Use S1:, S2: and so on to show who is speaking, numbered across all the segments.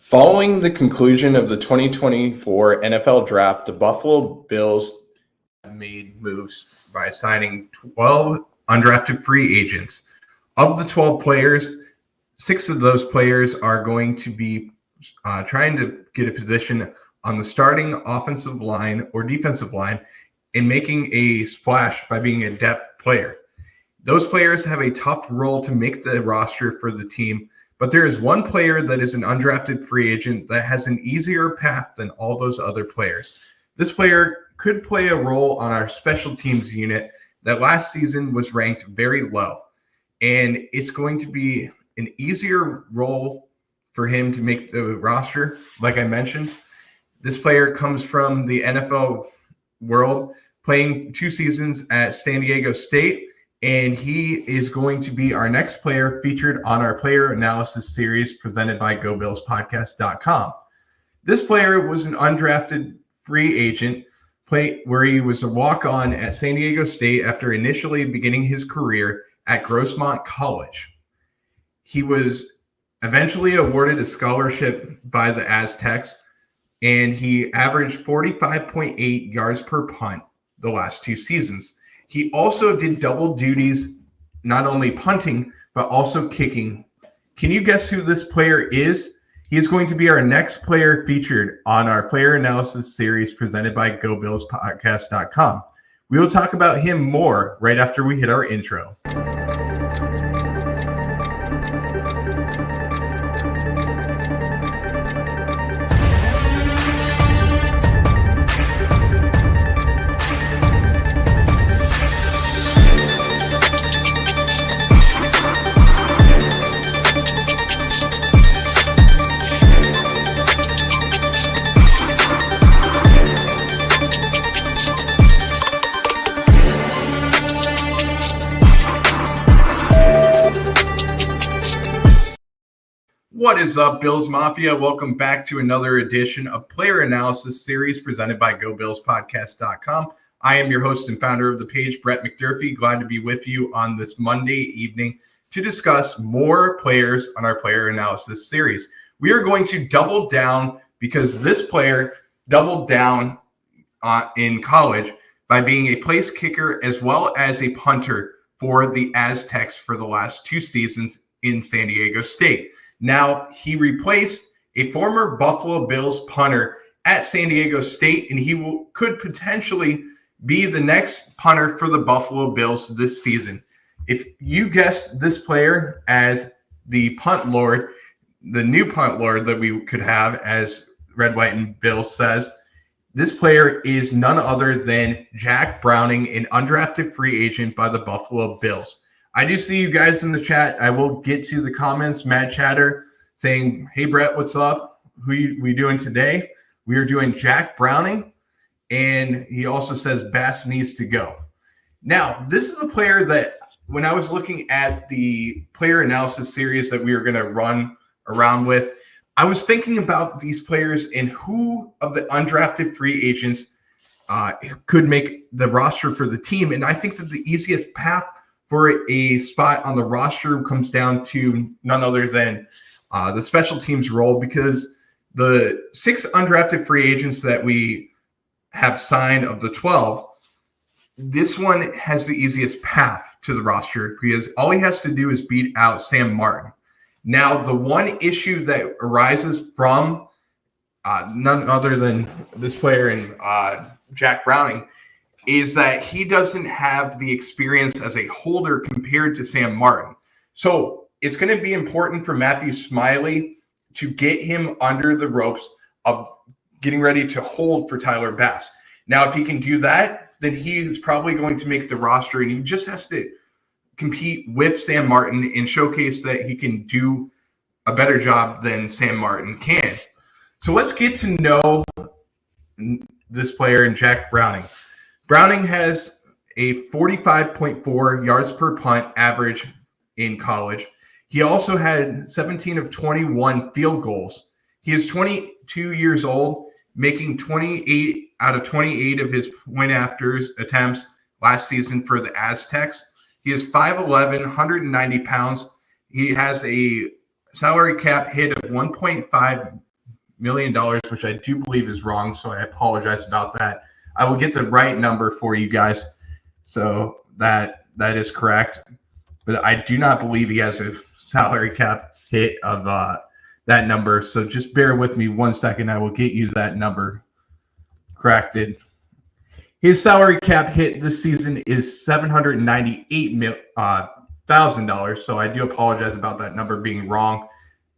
S1: Following the conclusion of the 2024 NFL Draft, the Buffalo Bills made moves by signing 12 undrafted free agents. Of the 12 players, 6 of those players are going to be trying to get a position on the starting offensive line or defensive line and making a splash by being a depth player. Those players have a tough role to make the roster for the team, but there is one player that is an undrafted free agent that has an easier path than all those other players. This player could play a role on our special teams unit that last season was ranked very low, and it's going to be an easier role for him to make the roster. Like I mentioned, this player comes from the NFL world, playing 2 seasons at San Diego State, and he is going to be our next player featured on our player analysis series presented by GoBillsPodcast.com. This player was an undrafted free agent where he was a walk-on at San Diego State after initially beginning his career at Grossmont College. He was eventually awarded a scholarship by the Aztecs, and he averaged 45.8 yards per punt the last 2 seasons. He also did double duties, not only punting, but also kicking. Can you guess who this player is? He is going to be our next player featured on our player analysis series presented by GoBillsPodcast.com. We will talk about him more right after we hit our intro. What is up, Bills Mafia? Welcome back to another edition of Player Analysis Series presented by GoBillsPodcast.com. I am your host and founder of the page, Brett McDurphy. Glad to be with you on this Monday evening to discuss more players on our Player Analysis Series. We are going to double down because this player doubled down in college by being a place kicker as well as a punter for the Aztecs for the last 2 seasons in San Diego State. Now, he replaced a former Buffalo Bills punter at San Diego State, and he could potentially be the next punter for the Buffalo Bills this season. If you guessed this player as the punt lord, the new punt lord that we could have, as Red, White, and Bill says, this player is none other than Jack Browning, an undrafted free agent by the Buffalo Bills. I do see you guys in the chat. I will get to the comments. Mad Chatter saying, hey, Brett, what's up? Who we doing today? We are doing Jack Browning. And he also says Bass needs to go. Now, this is the player that when I was looking at the player analysis series that we were going to run around with, I was thinking about these players and who of the undrafted free agents could make the roster for the team. And I think that the easiest path for a spot on the roster comes down to none other than the special teams role, because the 6 undrafted free agents that we have signed of the 12, this one has the easiest path to the roster because all he has to do is beat out Sam Martin. Now, the one issue that arises from none other than this player and Jack Browning is that he doesn't have the experience as a holder compared to Sam Martin. So it's going to be important for Matthew Smiley to get him under the ropes of getting ready to hold for Tyler Bass. Now, if he can do that, then he is probably going to make the roster, and he just has to compete with Sam Martin and showcase that he can do a better job than Sam Martin can. So let's get to know this player and Jack Browning. Browning has a 45.4 yards per punt average in college. He also had 17 of 21 field goals. He is 22 years old, making 28 out of 28 of his point afters attempts last season for the Aztecs. He is 5'11", 190 pounds. He has a salary cap hit of $1.5 million, which I do believe is wrong. So I apologize about that. I will get the right number for you guys. So that is correct. But I do not believe he has a salary cap hit of that number. So just bear with me 1 second. I will get you that number corrected. His salary cap hit this season is $798,000. So I do apologize about that number being wrong.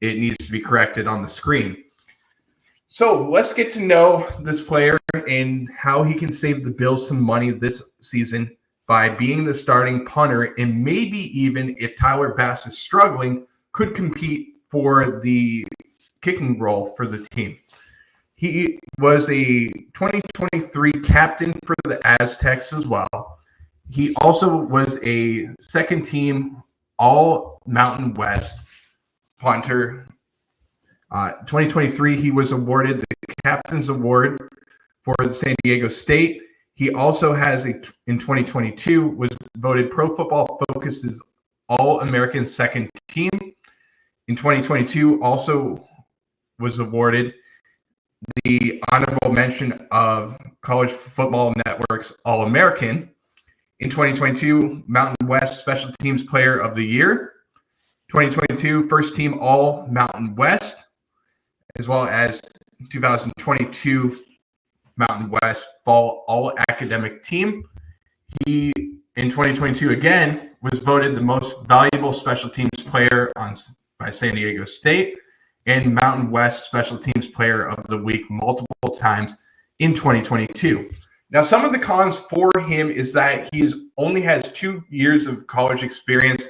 S1: It needs to be corrected on the screen. So let's get to know this player and how he can save the Bills some money this season by being the starting punter, and maybe even if Tyler Bass is struggling, could compete for the kicking role for the team. He was a 2023 captain for the Aztecs as well. He also was a second team All Mountain West punter. 2023, he was awarded the Captain's Award for San Diego State. He also has in 2022 was voted Pro Football Focus's All-American second team. In 2022, also was awarded the honorable mention of College Football Network's All-American. In 2022, Mountain West Special Teams Player of the Year. 2022, First Team All-Mountain West, as well as 2022 Mountain West Fall All-Academic Team. He, in 2022, again, was voted the most valuable special teams player by San Diego State and Mountain West Special Teams Player of the Week multiple times in 2022. Now, some of the cons for him is that he only has 2 years of college experience.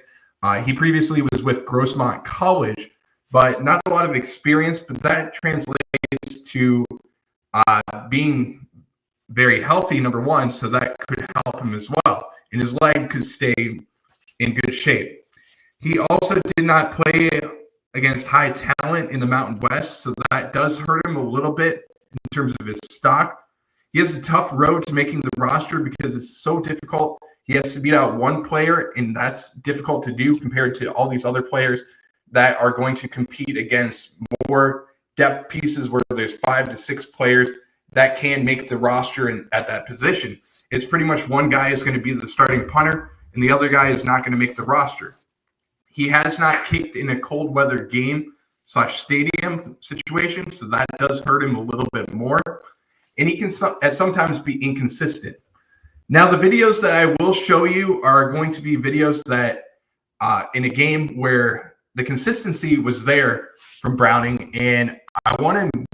S1: He previously was with Grossmont College, but not a lot of experience, but that translates to being very healthy, number one, so that could help him as well. And his leg could stay in good shape. He also did not play against high talent in the Mountain West, so that does hurt him a little bit in terms of his stock. He has a tough road to making the roster because it's so difficult. He has to beat out one player, and that's difficult to do compared to all these other players that are going to compete against more depth pieces where there's 5 to 6 players that can make the roster at that position. It's pretty much one guy is going to be the starting punter, and the other guy is not going to make the roster. He has not kicked in a cold weather game / stadium situation, so that does hurt him a little bit more. And he can sometimes be inconsistent. Now, the videos that I will show you are going to be videos that in a game where the consistency was there from Browning, and I want to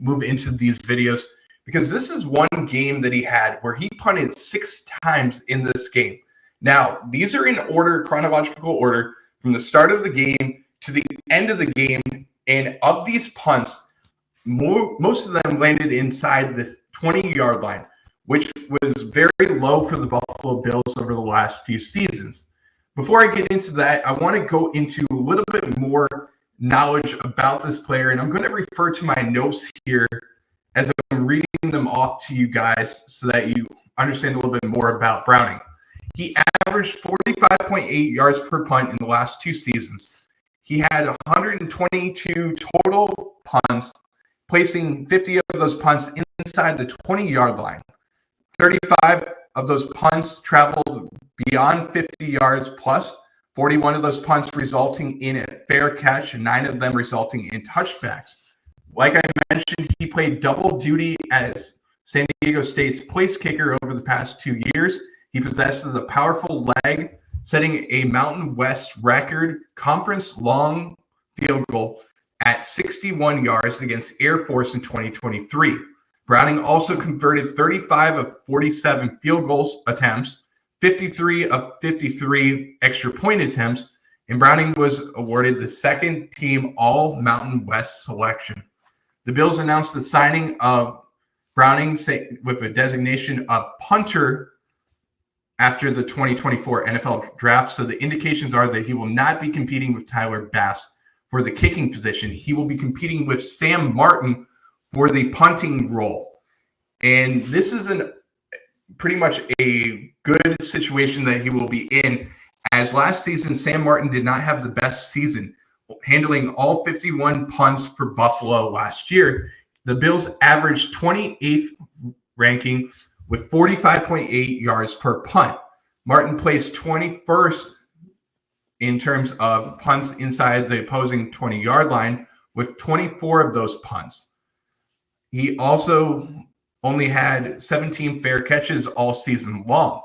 S1: move into these videos because this is one game that he had where he punted 6 times in this game. Now, these are in order, chronological order, from the start of the game to the end of the game, and of these punts, most of them landed inside this 20-yard line, which was very low for the Buffalo Bills over the last few seasons. Before I get into that, I want to go into a little bit more knowledge about this player, and I'm going to refer to my notes here as I'm reading them off to you guys so that you understand a little bit more about Browning. He averaged 45.8 yards per punt in the last 2 seasons. He had 122 total punts, placing 50 of those punts inside the 20-yard line. 35 of those punts traveled beyond 50 yards plus, 41 of those punts resulting in a fair catch, and 9 of them resulting in touchbacks. Like I mentioned, he played double duty as San Diego State's place kicker over the past 2 years. He possesses a powerful leg, setting a Mountain West record conference long field goal at 61 yards against Air Force in 2023. Browning also converted 35 of 47 field goals attempts, 53 of 53 extra point attempts, and Browning was awarded the second team All-Mountain West selection. The Bills announced the signing of Browning with a designation of punter after the 2024 NFL draft, so the indications are that he will not be competing with Tyler Bass for the kicking position. He will be competing with Sam Martin for the punting role. And this is pretty much a good situation that he will be in, as last season Sam Martin did not have the best season, handling all 51 punts for Buffalo last year. The Bills averaged 28th ranking with 45.8 yards per punt. Martin placed 21st in terms of punts inside the opposing 20-yard line with 24 of those punts. He also only had 17 fair catches all season long.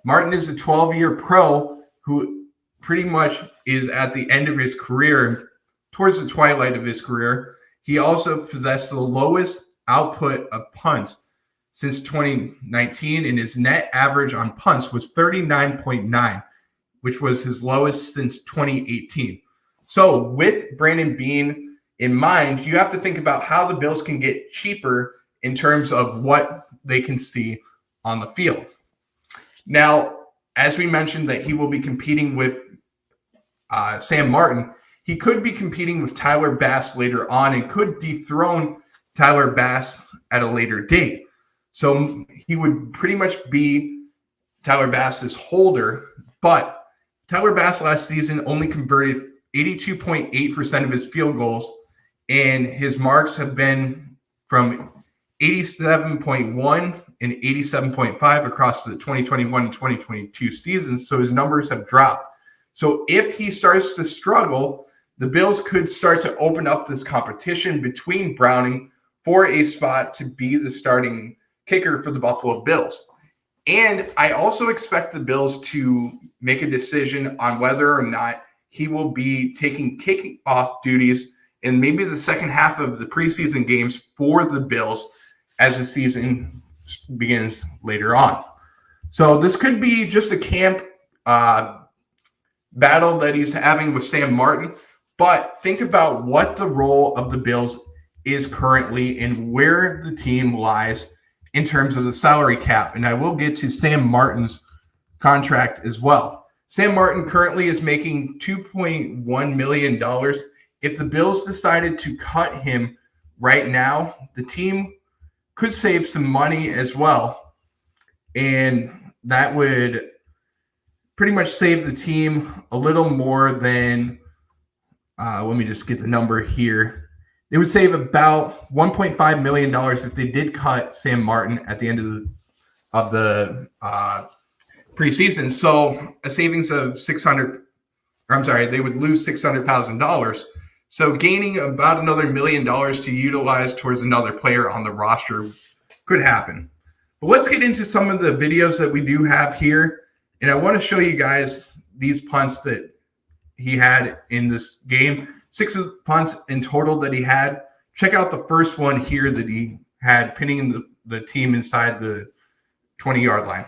S1: Martin is a 12-year pro who pretty much is at the end of his career, towards the twilight of his career. He also possessed the lowest output of punts since 2019, and his net average on punts was 39.9, which was his lowest since 2018. So with Brandon Beane in mind, you have to think about how the Bills can get cheaper in terms of what they can see on the field. Now, as we mentioned that he will be competing with Sam Martin, he could be competing with Tyler Bass later on and could dethrone Tyler Bass at a later date. So he would pretty much be Tyler Bass's holder, but Tyler Bass last season only converted 82.8% of his field goals, and his marks have been from 87.1 and 87.5 across the 2021 and 2022 seasons. So his numbers have dropped. So if he starts to struggle, the Bills could start to open up this competition between Browning for a spot to be the starting kicker for the Buffalo Bills. And I also expect the Bills to make a decision on whether or not he will be taking kickoff duties in maybe the second half of the preseason games for the Bills as the season begins later on. So this could be just a camp battle that he's having with Sam Martin, but think about what the role of the Bills is currently and where the team lies in terms of the salary cap. And I will get to Sam Martin's contract as well. Sam Martin currently is making $2.1 million. If the Bills decided to cut him right now, the team could save some money as well. And that would pretty much save the team a little more than, let me just get the number here. They would save about $1.5 million if they did cut Sam Martin at the end of the preseason. So a savings of they would lose $600,000. So gaining about another $1 million to utilize towards another player on the roster could happen. But let's get into some of the videos that we do have here. And I want to show you guys these punts that he had in this game. 6 punts in total that he had. Check out the first one here that he had, pinning the team inside the 20-yard line.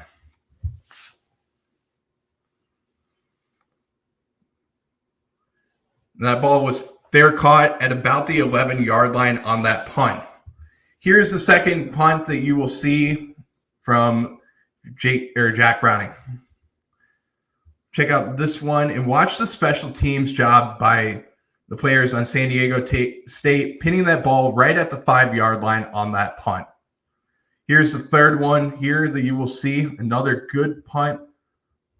S1: That ball was fair caught at about the 11-yard line on that punt. Here's the second punt that you will see from Jack Browning. Check out this one and watch the special teams job by the players on San Diego State, pinning that ball right at the 5-yard line on that punt. Here's the third one here that you will see. Another good punt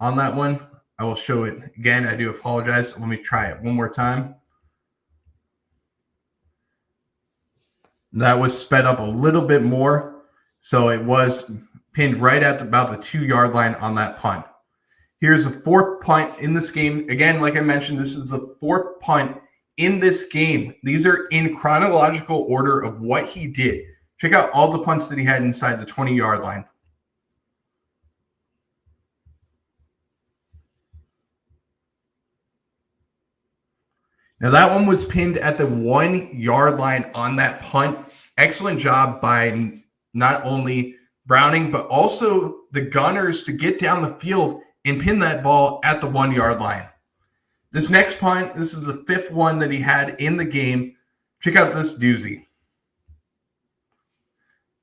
S1: on that one. I will show it again. I do apologize. Let me try it one more time. That was sped up a little bit more. So it was pinned right at about the 2-yard line on that punt. Here's the fourth punt in this game. Again, like I mentioned, this is the fourth punt in this game. These are in chronological order of what he did. Check out all the punts that he had inside the 20-yard line. Now that one was pinned at the 1-yard line on that punt. Excellent job by not only Browning, but also the Gunners to get down the field and pin that ball at the 1-yard line. This next punt, this is the fifth one that he had in the game. Check out this doozy.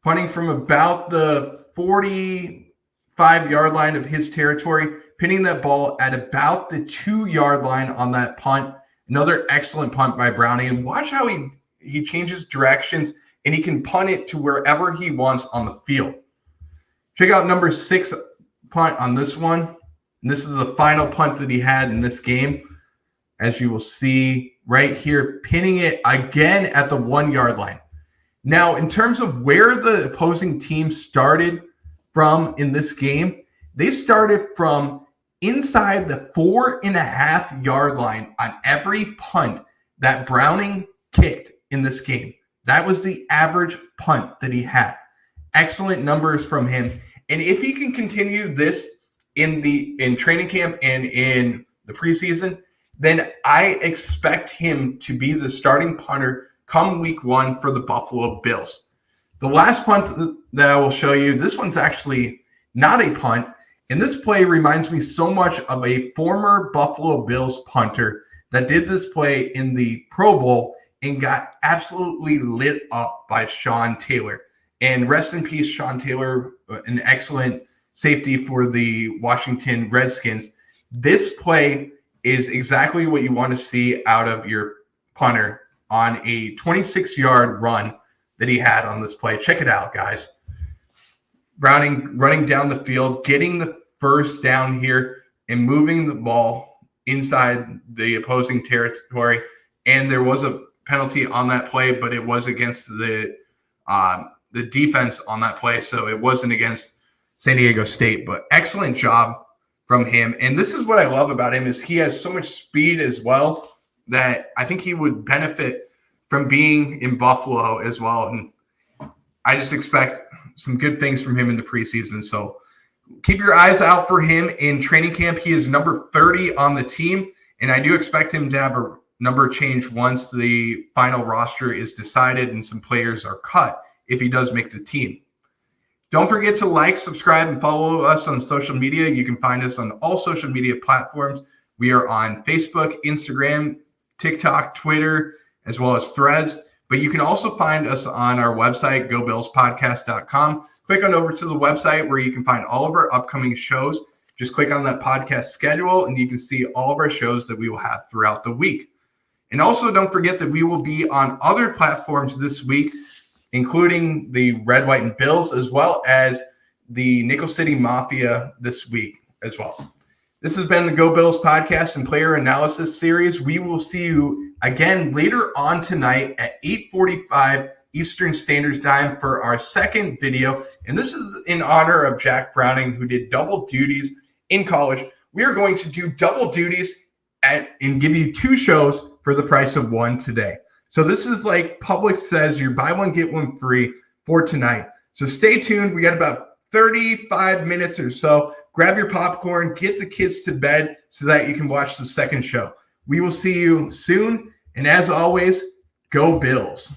S1: Punting from about the 45-yard line of his territory, pinning that ball at about the 2-yard line on that punt. Another excellent punt by Browning. And watch how he changes directions and he can punt it to wherever he wants on the field. Check out number 6 punt on this one. And this is the final punt that he had in this game. As you will see, right here, pinning it again at the 1 yard line. Now, in terms of where the opposing team started from in this game, they started from inside the 4.5 yard line on every punt that Browning kicked in this game. That was the average punt that he had. Excellent numbers from him. And if he can continue this in training camp and in the preseason, then I expect him to be the starting punter come week 1 for the Buffalo Bills. The last punt that I will show you, this one's actually not a punt. And this play reminds me so much of a former Buffalo Bills punter that did this play in the Pro Bowl and got absolutely lit up by Sean Taylor. And rest in peace, Sean Taylor, an excellent safety for the Washington Redskins. This play is exactly what you want to see out of your punter on a 26-yard run that he had on this play. Check it out, guys. Browning running down the field, getting the first down here and moving the ball inside the opposing territory. And there was a penalty on that play, but it was against the defense on that play, so it wasn't against San Diego State. But excellent job from him. And this is what I love about him is he has so much speed as well that I think he would benefit from being in Buffalo as well. And I just expect some good things from him in the preseason. So keep your eyes out for him in training camp. He is number 30 on the team, and I do expect him to have a number change once the final roster is decided and some players are cut if he does make the team. Don't forget to like, subscribe, and follow us on social media. You can find us on all social media platforms. We are on Facebook, Instagram, TikTok, Twitter, as well as Threads. But you can also find us on our website, gobillspodcast.com. Click on over to the website where you can find all of our upcoming shows. Just click on that podcast schedule, and you can see all of our shows that we will have throughout the week. And also don't forget that we will be on other platforms this week, including the Red, White, and Bills, as well as the Nickel City Mafia this week as well. This has been the Go Bills podcast and player analysis series. We will see you again later on tonight at 8:45 Eastern Standard Time for our second video. And this is in honor of Jack Browning, who did double duties in college. We are going to do double duties and give you 2 shows for the price of 1 today. So this is like Publix says, you're buy one, get one free for tonight. So stay tuned. We got about 35 minutes or so. Grab your popcorn, get the kids to bed so that you can watch the second show. We will see you soon. And as always, go Bills.